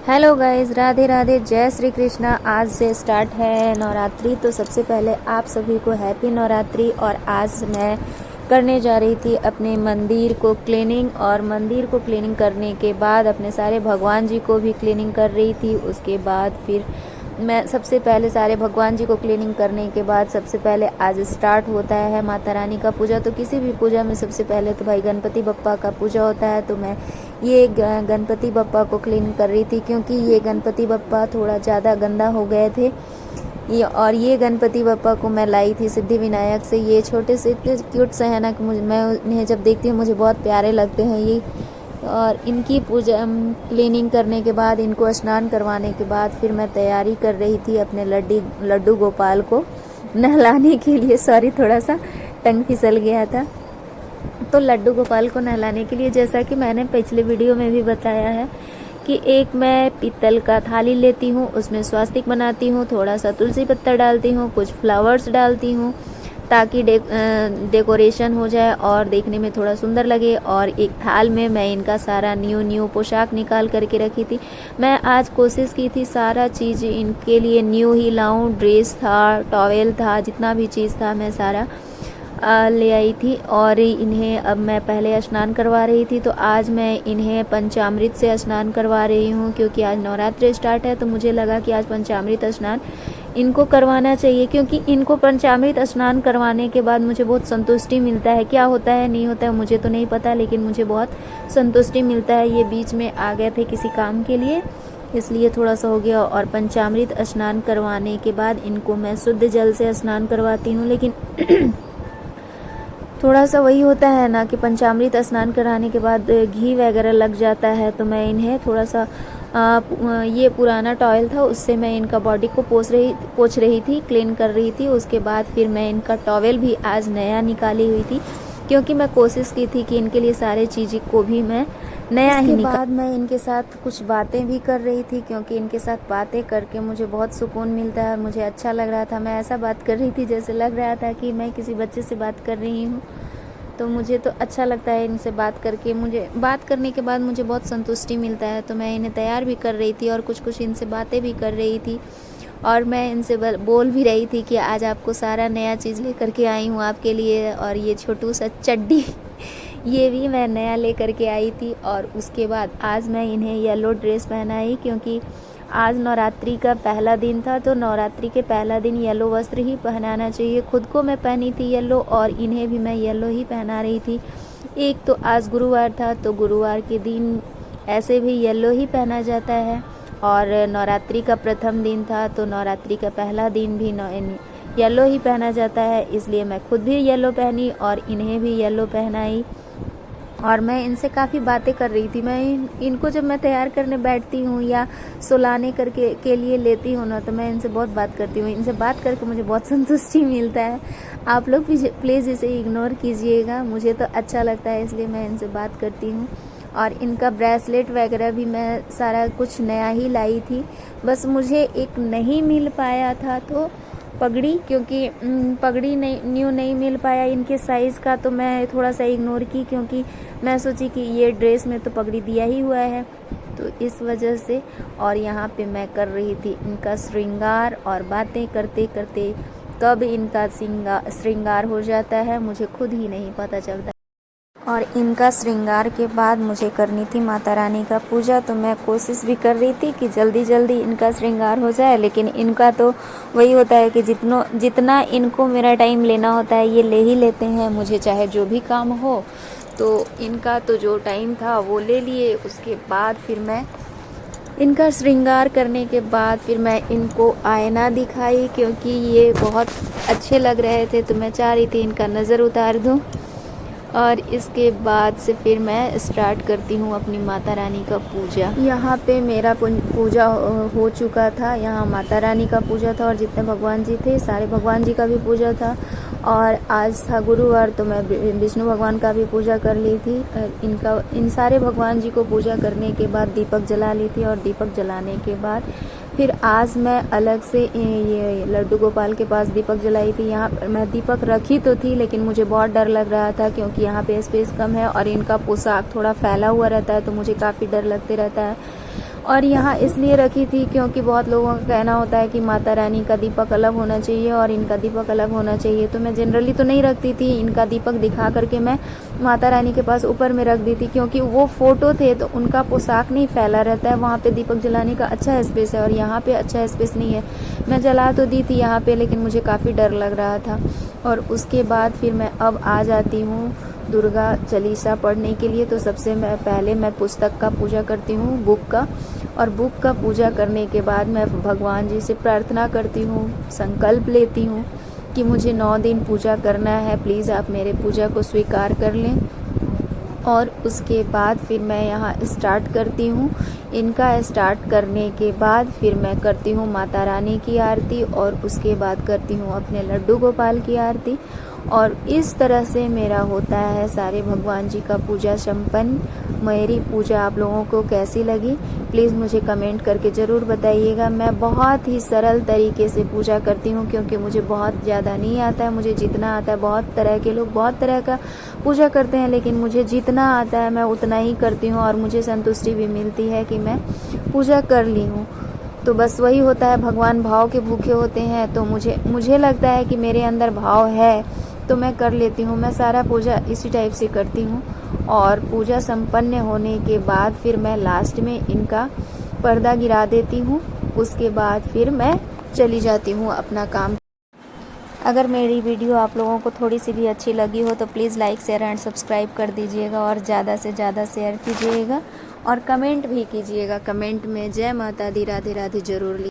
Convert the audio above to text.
Hello guys, Radhe Radhe, जय श्री कृष्णा। आज से स्टार्ट है नवरात्रि। तो सबसे पहले आप सभी को हैप्पी नवरात्रि। और आज मैं करने जा रही थी अपने मंदिर को क्लीनिंग, और मंदिर को क्लीनिंग करने के बाद अपने सारे भगवान जी को भी क्लीनिंग कर रही थी। उसके बाद फिर मैं सबसे पहले सारे भगवान जी को क्लीनिंग करने के बाद सबसे पहले आज स्टार्ट होता है माता रानी का पूजा। तो किसी भी पूजा में सबसे पहले तो भाई गणपति बप्पा का पूजा होता है। तो मैं ये गणपति बप्पा को क्लीन कर रही थी, क्योंकि ये गणपति बप्पा थोड़ा ज़्यादा गंदा हो गए थे। ये गणपति बप्पा को मैं लाई थी सिद्धि विनायक से। ये छोटे से इतने क्यूट से है ना कि मैं उन्हें जब देखती हूँ मुझे बहुत प्यारे लगते हैं ये। और इनकी पूजा क्लीनिंग करने के बाद, इनको स्नान करवाने के बाद फिर मैं तैयारी कर रही थी अपने लड्डू गोपाल को नहलाने के लिए। सॉरी, थोड़ा सा टंग फिसल गया था। तो लड्डू गोपाल को नहलाने के लिए, जैसा कि मैंने पिछले वीडियो में भी बताया है कि एक मैं पीतल का थाली लेती हूँ, उसमें स्वास्तिक बनाती हूँ, थोड़ा सा तुलसी पत्ता डालती हूँ, कुछ फ्लावर्स डालती हूँ ताकि डेकोरेशन हो जाए और देखने में थोड़ा सुंदर लगे। और एक थाल में मैं इनका सारा न्यू पोशाक निकाल करके रखी थी। मैं आज कोशिश की थी सारा चीज़ इनके लिए न्यू ही लाऊं। ड्रेस था, टॉवेल था, जितना भी चीज़ था मैं सारा ले आई थी। और इन्हें अब मैं पहले स्नान करवा रही थी। तो आज मैं इन्हें पंचामृत से स्नान करवा रही हूँ, क्योंकि आज नवरात्रि स्टार्ट है। तो मुझे लगा कि आज पंचामृत स्नान इनको करवाना चाहिए, क्योंकि इनको पंचामृत स्नान करवाने के बाद मुझे बहुत संतुष्टि मिलता है। क्या होता है नहीं होता है मुझे तो नहीं पता, लेकिन मुझे बहुत संतुष्टि मिलता है। ये बीच में आ गए थे किसी काम के लिए, इसलिए थोड़ा सा हो गया। और पंचामृत स्नान करवाने के बाद इनको मैं शुद्ध जल से स्नान करवाती हूँ। लेकिन थोड़ा सा वही होता है ना कि पंचामृत स्नान कराने के बाद घी वगैरह लग जाता है। तो मैं इन्हें थोड़ा सा ये पुराना टॉयल था, उससे मैं इनका बॉडी को पोंछ रही थी, क्लीन कर रही थी। उसके बाद फिर मैं इनका टॉवेल भी आज नया निकाली हुई थी, क्योंकि मैं कोशिश की थी कि इनके लिए सारे चीज़ को भी मैं नया ही निकाल। बाद मैं इनके साथ कुछ बातें भी कर रही थी, क्योंकि इनके साथ बातें करके मुझे बहुत सुकून मिलता है, मुझे अच्छा लग रहा था। मैं ऐसा बात कर रही थी जैसे लग रहा था कि मैं किसी बच्चे से बात कर रही हूँ। तो मुझे तो अच्छा लगता है इनसे बात करके। मुझे बात करने के बाद मुझे बहुत संतुष्टि मिलता है। तो मैं इन्हें तैयार भी कर रही थी और कुछ इनसे बातें भी कर रही थी। और मैं इनसे बोल भी रही थी कि आज आपको सारा नया चीज़ लेकर के आई हूँ आपके लिए। और ये छोटू सा चड्डी ये भी मैं नया ले करके आई थी। और उसके बाद आज मैं इन्हें येलो ड्रेस पहनाई, क्योंकि आज नवरात्रि का पहला दिन था। तो नवरात्रि के पहला दिन येलो वस्त्र ही पहनाना चाहिए। खुद को मैं पहनी थी येलो, और इन्हें भी मैं येलो ही पहना रही थी। एक तो आज गुरुवार था, तो गुरुवार के दिन ऐसे भी येलो ही पहना जाता है। और नवरात्रि का प्रथम दिन था, तो नवरात्रि का पहला दिन भी येलो ही पहना जाता है। इसलिए मैं खुद भी येलो पहनी और इन्हें भी येलो पहनाई। और मैं इनसे काफ़ी बातें कर रही थी। मैं इनको जब मैं तैयार करने बैठती हूँ या सुलाने करके के लिए लेती हूँ ना, तो मैं इनसे बहुत बात करती हूँ। इनसे बात करके मुझे बहुत संतुष्टि मिलता है। आप लोग भी प्लीज़ इसे इग्नोर कीजिएगा, मुझे तो अच्छा लगता है, इसलिए मैं इनसे बात करती हूँ। और इनका ब्रेसलेट वगैरह भी मैं सारा कुछ नया ही लाई थी। बस मुझे एक नहीं मिल पाया था, तो पगड़ी, क्योंकि पगड़ी न्यू नहीं मिल पाया इनके साइज़ का। तो मैं थोड़ा सा इग्नोर की, क्योंकि मैं सोची कि ये ड्रेस में तो पगड़ी दिया ही हुआ है, तो इस वजह से। और यहाँ पे मैं कर रही थी इनका श्रृंगार, और बातें करते करते कब इनका श्रृंगार हो जाता है मुझे खुद ही नहीं पता चलता। और इनका श्रृंगार के बाद मुझे करनी थी माता रानी का पूजा। तो मैं कोशिश भी कर रही थी कि जल्दी जल्दी इनका श्रृंगार हो जाए, लेकिन इनका तो वही होता है कि जितना इनको मेरा टाइम लेना होता है ये ले ही लेते हैं, मुझे चाहे जो भी काम हो। तो इनका तो जो टाइम था वो ले लिए। उसके बाद फिर मैं इनका श्रृंगार करने के बाद फिर मैं इनको आईना दिखाई, क्योंकि ये बहुत अच्छे लग रहे थे। तो मैं चाह रही थी इनका नज़र उतार दूँ। और इसके बाद से फिर मैं स्टार्ट करती हूँ अपनी माता रानी का पूजा। यहाँ पे मेरा पूजा हो चुका था। यहाँ माता रानी का पूजा था, और जितने भगवान जी थे सारे भगवान जी का भी पूजा था। और आज था गुरुवार, तो मैं विष्णु भगवान का भी पूजा कर ली थी। इन सारे भगवान जी को पूजा करने के बाद दीपक जला ली थी। और दीपक जलाने के बाद फिर आज मैं अलग से ये लड्डू गोपाल के पास दीपक जलाई थी। यहाँ पर मैं दीपक रखी तो थी, लेकिन मुझे बहुत डर लग रहा था, क्योंकि यहाँ पे स्पेस कम है और इनका पोशाक थोड़ा फैला हुआ रहता है, तो मुझे काफ़ी डर लगते रहता है। और यहाँ इसलिए रखी थी क्योंकि बहुत लोगों का कहना होता है कि माता रानी का दीपक अलग होना चाहिए और इनका दीपक अलग होना चाहिए। तो मैं जनरली तो नहीं रखती थी, इनका दीपक दिखा करके मैं माता रानी के पास ऊपर में रख दी थी, क्योंकि वो फ़ोटो थे तो उनका पोशाक नहीं फैला रहता है, वहाँ पे दीपक जलाने का अच्छा स्पेस है और यहाँ पे अच्छा स्पेस नहीं है। मैं जला तो दी थी यहाँ पे, लेकिन मुझे काफ़ी डर लग रहा था। और उसके बाद फिर मैं अब आ जाती हूँ दुर्गा चालीसा पढ़ने के लिए। तो सबसे पहले मैं पुस्तक का पूजा करती हूँ, बुक का, और बुक का पूजा करने के बाद मैं भगवान जी से प्रार्थना करती हूँ, संकल्प लेती हूँ कि मुझे 9 दिन पूजा करना है, प्लीज़ आप मेरे पूजा को स्वीकार कर लें। और उसके बाद फिर मैं यहाँ स्टार्ट करती हूँ। इनका स्टार्ट करने के बाद फिर मैं करती हूँ माता रानी की आरती और उसके बाद करती हूँ अपने लड्डू गोपाल की आरती। और इस तरह से मेरा होता है सारे भगवान जी का पूजा संपन्न। मेरी पूजा आप लोगों को कैसी लगी प्लीज़ मुझे कमेंट करके ज़रूर बताइएगा। मैं बहुत ही सरल तरीके से पूजा करती हूँ क्योंकि मुझे बहुत ज़्यादा नहीं आता है, मुझे जितना आता है। बहुत तरह के लोग बहुत तरह का पूजा करते हैं, लेकिन मुझे जितना आता है मैं उतना ही करती हूँ और मुझे संतुष्टि भी मिलती है कि मैं पूजा कर ली हूँ। तो बस वही होता है, भगवान भाव के भूखे होते हैं। तो मुझे लगता है कि मेरे अंदर भाव है तो मैं कर लेती हूँ। मैं सारा पूजा इसी टाइप से करती हूँ। और पूजा संपन्न होने के बाद फिर मैं लास्ट में इनका पर्दा गिरा देती हूँ। उसके बाद फिर मैं चली जाती हूँ अपना काम। अगर मेरी वीडियो आप लोगों को थोड़ी सी भी अच्छी लगी हो तो please like share and subscribe कर दीजिएगा और ज़्यादा से ज़्यादा शेयर कीजिएगा और कमेंट भी कीजिएगा। कमेंट में जय माता दी राधे राधे ज़रूर